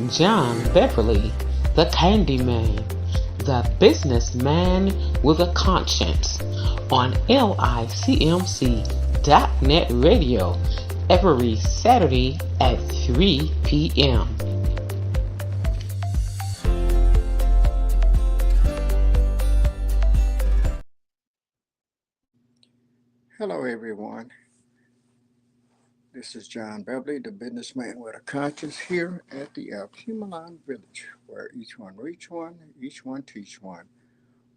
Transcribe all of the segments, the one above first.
John Beverly, the Candyman, the businessman with a conscience, on LICMC.net radio every Saturday at 3 p.m. Hello, everyone. This is John Beverly, the businessman with a conscience, here at the Alkebulan village, where each one reach one, each one teach one.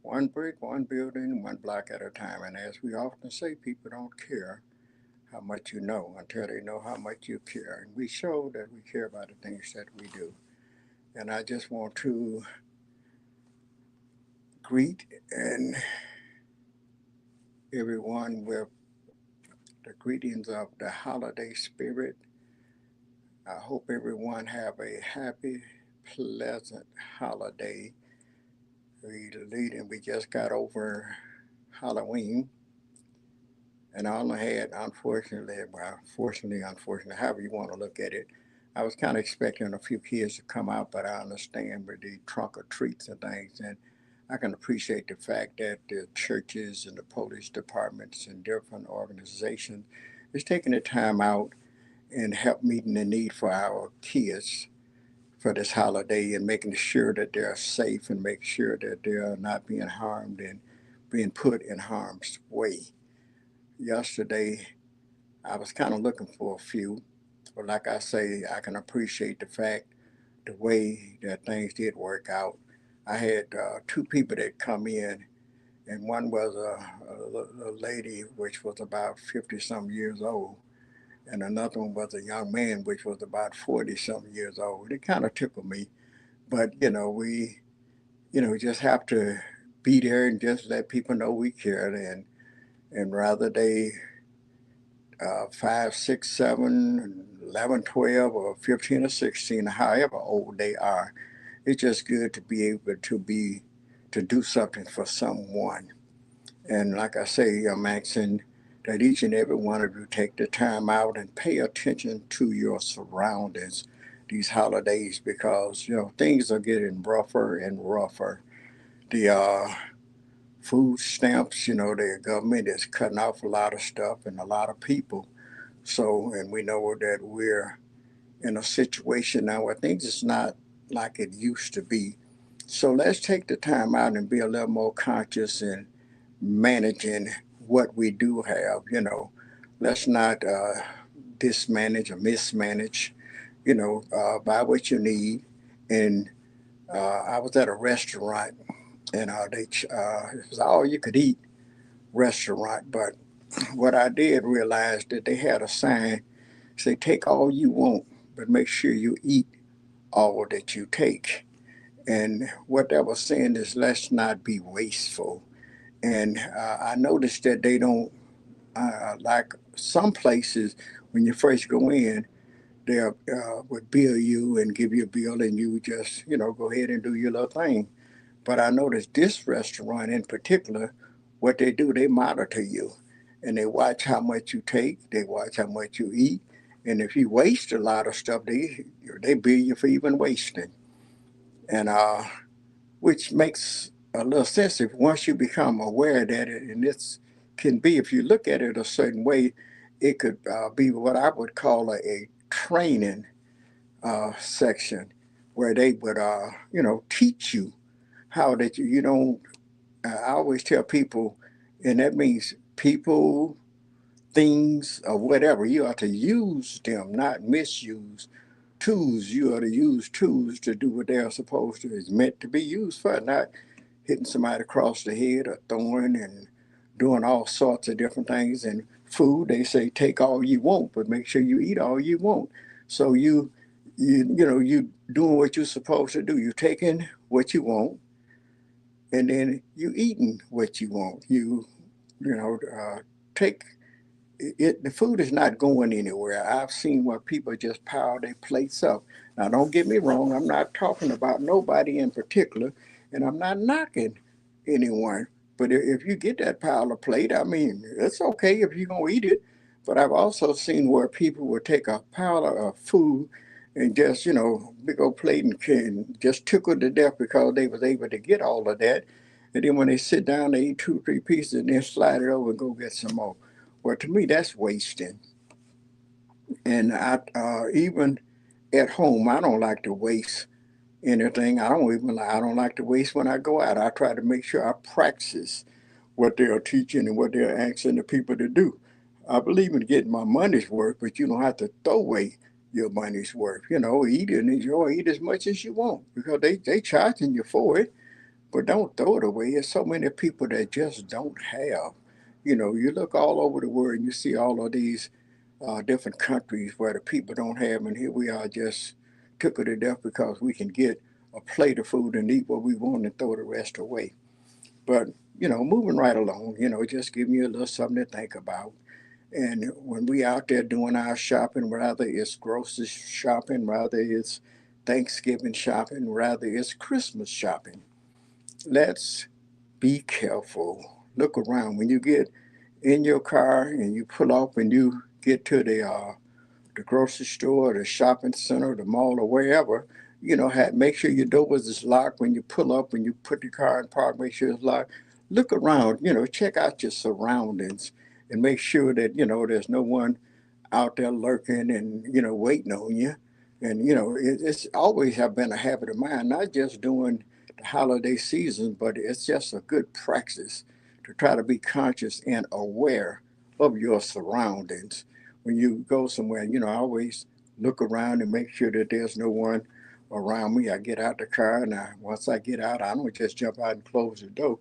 One brick, one building, one block at a time. And as we often say, people don't care how much you know until they know how much you care. And we show that we care about the things that we do. And I just want to greet and everyone with the greetings of the holiday spirit. I hope everyone have a happy, pleasant holiday. We just got over Halloween, and I only had, unfortunately, however you want to look at it, I was kind of expecting a few kids to come out, but I understand with the trunk or treats and things, and I can appreciate the fact that the churches and the police departments and different organizations is taking the time out and help meeting the need for our kids for this holiday and making sure that they're safe and make sure that they're not being harmed and being put in harm's way. Yesterday, I was kind of looking for a few, but like I say, I can appreciate the fact the way that things did work out. I had two people that come in, and one was a lady which was about 50 some years old, and another one was a young man which was about 40 some years old. It kind of tickled me, but we just have to be there and just let people know we care, and rather they 5, 6, 7, 11, 12, or 15 or 16, however old they are, it's just good to be able to do something for someone. And like I say, I'm asking that each and every one of you take the time out and pay attention to your surroundings these holidays, because things are getting rougher and rougher. The food stamps, the government is cutting off a lot of stuff and a lot of people. So, and we know that we're in a situation now where things is not like it used to be. So let's take the time out and be a little more conscious in managing what we do have. Let's not dismanage or mismanage. Buy what you need. And I was at a restaurant, and it was all you could eat restaurant. But what I did realize that they had a sign say, "Take all you want, but make sure you eat all that you take." And what that was saying is, let's not be wasteful. And I noticed that they don't, like some places, when you first go in, they would bill you and give you a bill, and you just, go ahead and do your little thing. But I noticed this restaurant in particular, what they do, they monitor you, and they watch how much you take, they watch how much you eat, and if you waste a lot of stuff, they bill you for even wasting. And which makes a little sense if once you become aware that it, and this can be, if you look at it a certain way, it could be what I would call a training section, where they would, teach you how that you don't. I always tell people, and that means people, things, or whatever. You are to use them, not misuse tools. You are to use tools to do what they are supposed to. Is meant to be used for, not hitting somebody across the head or throwing and doing all sorts of different things. And food, they say take all you want, but make sure you eat all you want. So you doing what you're supposed to do. You taking what you want, and then you eating what you want. Take it. The food is not going anywhere. I've seen where people just pile their plates up. Now, don't get me wrong. I'm not talking about nobody in particular, and I'm not knocking anyone. But if you get that pile of plate, I mean, it's okay if you're gonna eat it. But I've also seen where people will take a pile of food and just, big old plate and just tickled to death because they was able to get all of that. And then when they sit down, they eat two, three pieces and then slide it over and go get some more. Well, to me, that's wasting. And even at home, I don't like to waste anything. I don't like to waste when I go out. I try to make sure I practice what they are teaching and what they're asking the people to do. I believe in getting my money's worth, but you don't have to throw away your money's worth. Eat and enjoy, eat as much as you want because they charging you for it, but don't throw it away. There's so many people that just don't have. You look all over the world and you see all of these different countries where the people don't have, and here we are just took it to death because we can get a plate of food and eat what we want and throw the rest away. But moving right along, just give me a little something to think about. And when we out there doing our shopping, whether it's grocery shopping, whether it's Thanksgiving shopping, whether it's Christmas shopping, let's be careful. Look around when you get in your car and you pull up and you get to the grocery store, the shopping center, the mall, or wherever. Make sure your doors is locked when you pull up. When you put your car in park, make sure it's locked. Look around. Check out your surroundings and make sure that there's no one out there lurking and waiting on you. And it's always have been a habit of mine, not just during the holiday season, but it's just a good practice to try to be conscious and aware of your surroundings. When you go somewhere, I always look around and make sure that there's no one around me. I get out the car, and once I get out, I don't just jump out and close the door.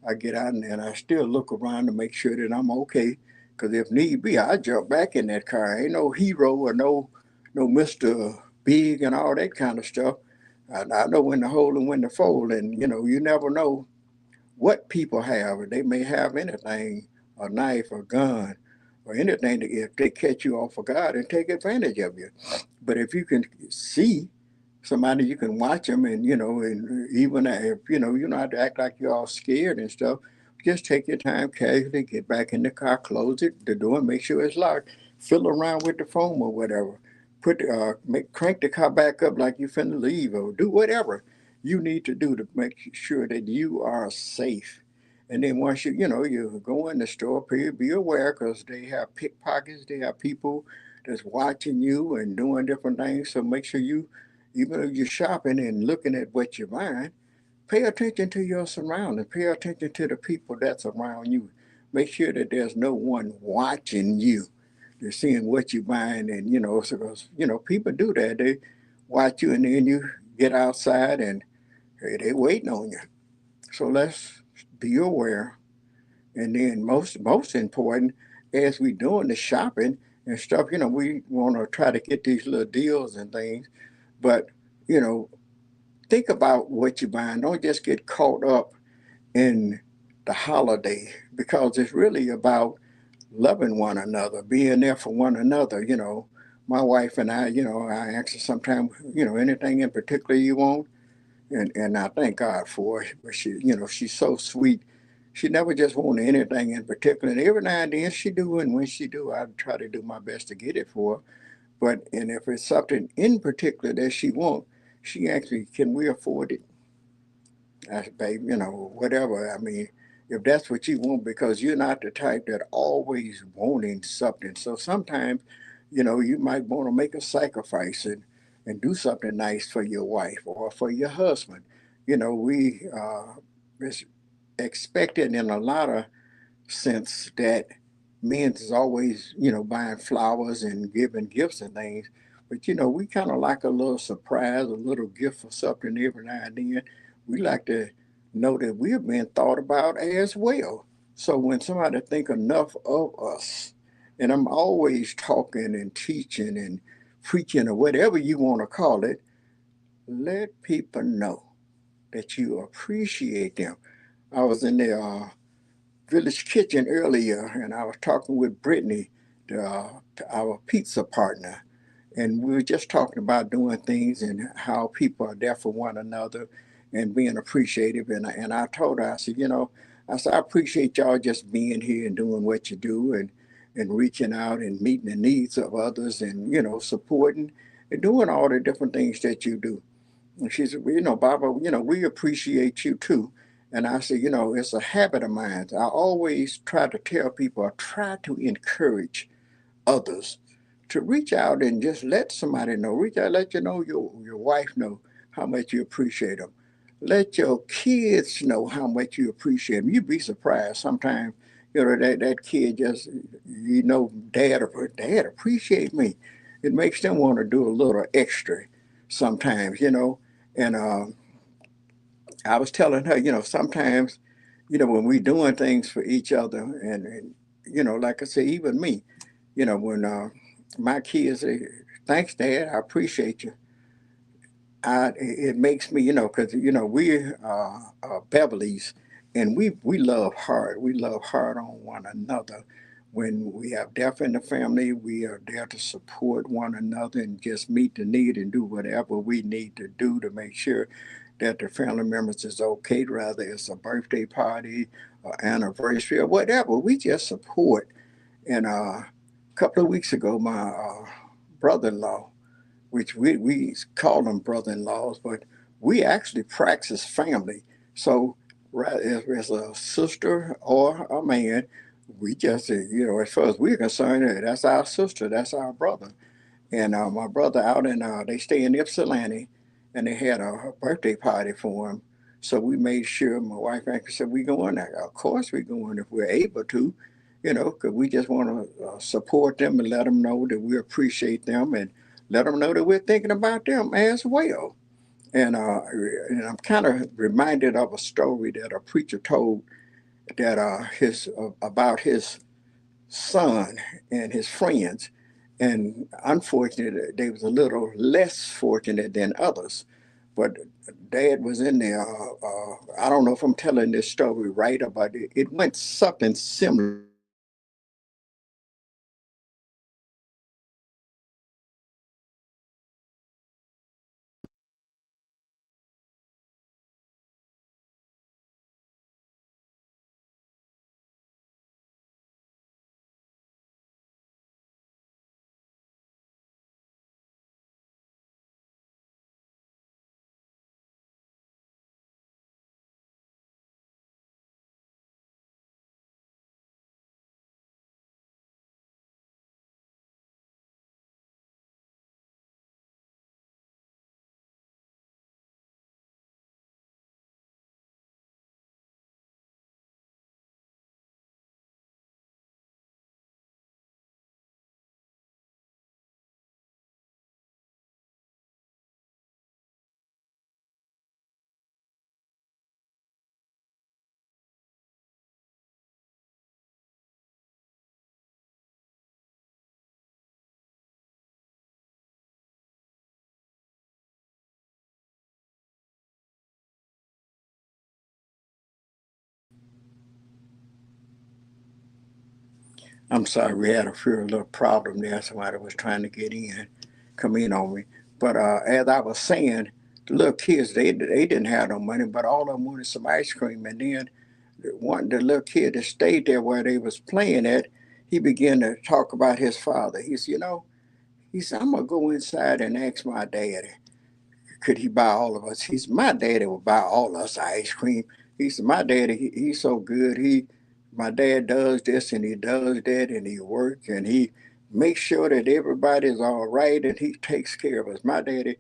I get out and I still look around to make sure that I'm okay. Because if need be, I jump back in that car. Ain't no hero or no Mister Big and all that kind of stuff. I know when to hold and when to fold, and you never know what people have. They may have anything, a knife, a gun, or anything. If they catch you off guard and take advantage of you. But if you can see somebody, you can watch them, and and even if you don't have to act like you're all scared and stuff. Just take your time casually, get back in the car, close the door, make sure it's locked. Fiddle around with the phone or whatever. Crank the car back up like you finna leave, or do whatever you need to do to make sure that you are safe. And then once you go in the store, be aware because they have pickpockets, they have people that's watching you and doing different things. So make sure you, even if you're shopping and looking at what you're buying, pay attention to your surroundings. Pay attention to the people that's around you. Make sure that there's no one watching you. They're seeing what you're buying, and so people do that. They watch you, and then you get outside, and hey, they waiting on you. So let's be aware. And then most important, as we doing the shopping and stuff, we want to try to get these little deals and things. But you know, think about what you're buying. Don't just get caught up in the holiday because it's really about loving one another, being there for one another. My wife and I ask her sometimes, anything in particular you want, and I thank God for it. But she's so sweet. She never just wanted anything in particular. And every now and then she do, and when she do, I try to do my best to get it for her. And if it's something in particular that she want, she actually, can we afford it? I said, babe, whatever. I mean, if that's what you want, because you're not the type that always wanting something. So sometimes, you might want to make a sacrifice and do something nice for your wife or for your husband. We it's expected in a lot of sense that men is always, buying flowers and giving gifts and things. But we kind of like a little surprise, a little gift or something every now and then. We like to know that we're being thought about as well. So when somebody think enough of us, and I'm always talking and teaching and preaching or whatever you want to call it, let people know that you appreciate them. I was in the Village Kitchen earlier, and I was talking with Brittany, our pizza partner, and we were just talking about doing things and how people are there for one another and being appreciative. And I told her, I said, I appreciate y'all just being here and doing what you do and reaching out and meeting the needs of others and supporting. and doing all the different things that you do. And she said, well, Baba, we appreciate you too. And I said, it's a habit of mine. I always try to tell people, I try to encourage others to reach out and just let somebody know. Reach out, let your wife know how much you appreciate them. Let your kids know how much you appreciate them. You'd be surprised sometimes. That kid just dad appreciate me. It makes them want to do a little extra sometimes. And I was telling her, sometimes, when we doing things for each other, and like I say, even me, when my kids say, "Thanks, Dad, I appreciate you." It makes me, because we're Beverly's, and we love hard. We love hard on one another. When we have death in the family, we are there to support one another and just meet the need and do whatever we need to do to make sure that the family members is okay. Rather it's a birthday party, or anniversary, or whatever. We just support. And a couple of weeks ago, my brother-in-law, which we call them brother-in-laws, but we actually practice family. So as a sister or a man, we just, as far as we're concerned, that's our sister, that's our brother. And my brother out in, they stay in Ypsilanti, and they had a birthday party for him. So we made sure, my wife actually said, we going there. Of course we going if we're able to, because we just want to support them and let them know that we appreciate them and let them know that we're thinking about them as well. And I'm kind of reminded of a story that a preacher told that his about his son and his friends. And unfortunately, they was a little less fortunate than others. But Dad was in there. I don't know if I'm telling this story right, but it went something similar. I'm sorry, we had a few little problem there. Somebody was trying to get in, come in on me. But as I was saying, the little kids, they didn't have no money, but all of them wanted some ice cream. And then the little kid that stayed there where they was playing at, he began to talk about his father. He said, he said, I'm gonna go inside and ask my daddy, could he buy all of us? He said, my daddy would buy all of us ice cream. He said, my daddy, he's so good. My dad does this and he does that and he works and he makes sure that everybody's all right and he takes care of us. My daddy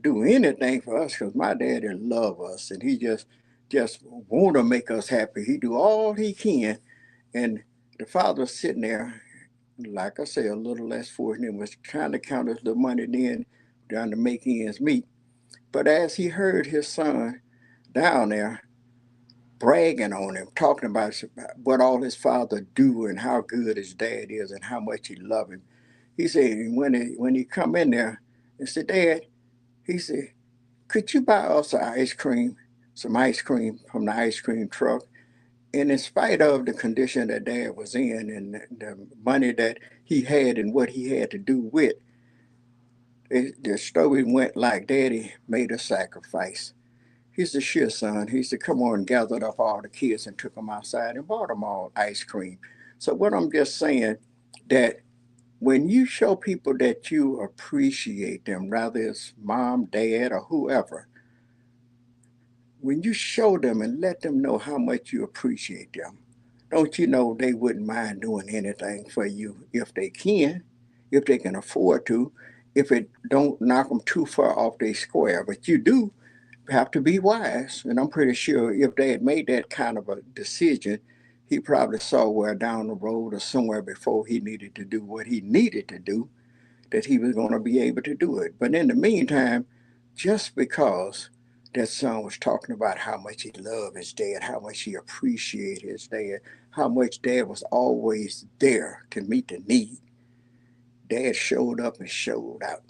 do anything for us because my daddy love us and he just want to make us happy. He do all he can. And the father was sitting there, like I say, a little less fortunate, was trying to count his little money then, trying to make ends meet. But as he heard his son down there bragging on him, talking about what all his father do and how good his dad is and how much he love him, he said when he come in there and said, Dad, he said, could you buy us some ice cream from the ice cream truck? And in spite of the condition that Dad was in and the money that he had and what he had to do with, the story went like Daddy made a sacrifice. He said, sure, son. He said, come on, and gathered up all the kids and took them outside and bought them all ice cream. So what I'm just saying, that When you show people that you appreciate them, whether it's mom, dad, or whoever, when you show them and let them know how much you appreciate them, don't you know they wouldn't mind doing anything for you if they can afford to, if it don't knock them too far off their square. But you do have to be wise, and I'm pretty sure if they had made that kind of a decision, he probably saw where down the road or somewhere before he needed to do what he needed to do that he was going to be able to do it. But in the meantime, just because that son was talking about how much he loved his dad, how much he appreciated his dad, how much dad was always there to meet the need, dad showed up and showed out.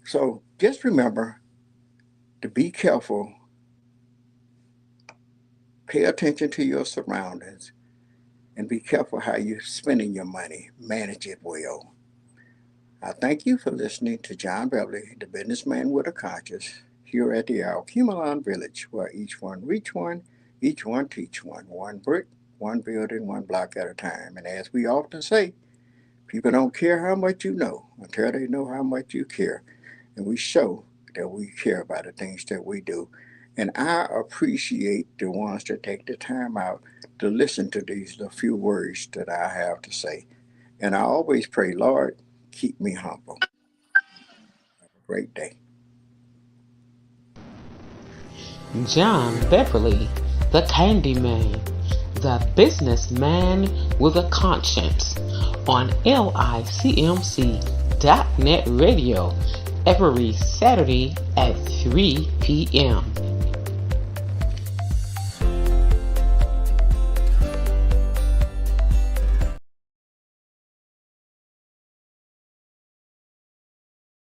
So just remember to be careful, pay attention to your surroundings, and be careful how you're spending your money. Manage it well. I thank you for listening to John Beverly, the businessman with a conscience, here at the Alkebulan village, where each one reach one, each one teach one brick, one building, one block at a time. And as we often say, people don't care how much you know until they know how much you care. And we show that we care about the things that we do. And I appreciate the ones that take the time out to listen to the few words that I have to say. And I always pray, Lord, keep me humble. Have a great day. John Beverly, the Candyman, the businessman with a conscience, on LICMC.net radio every Saturday at 3 p.m.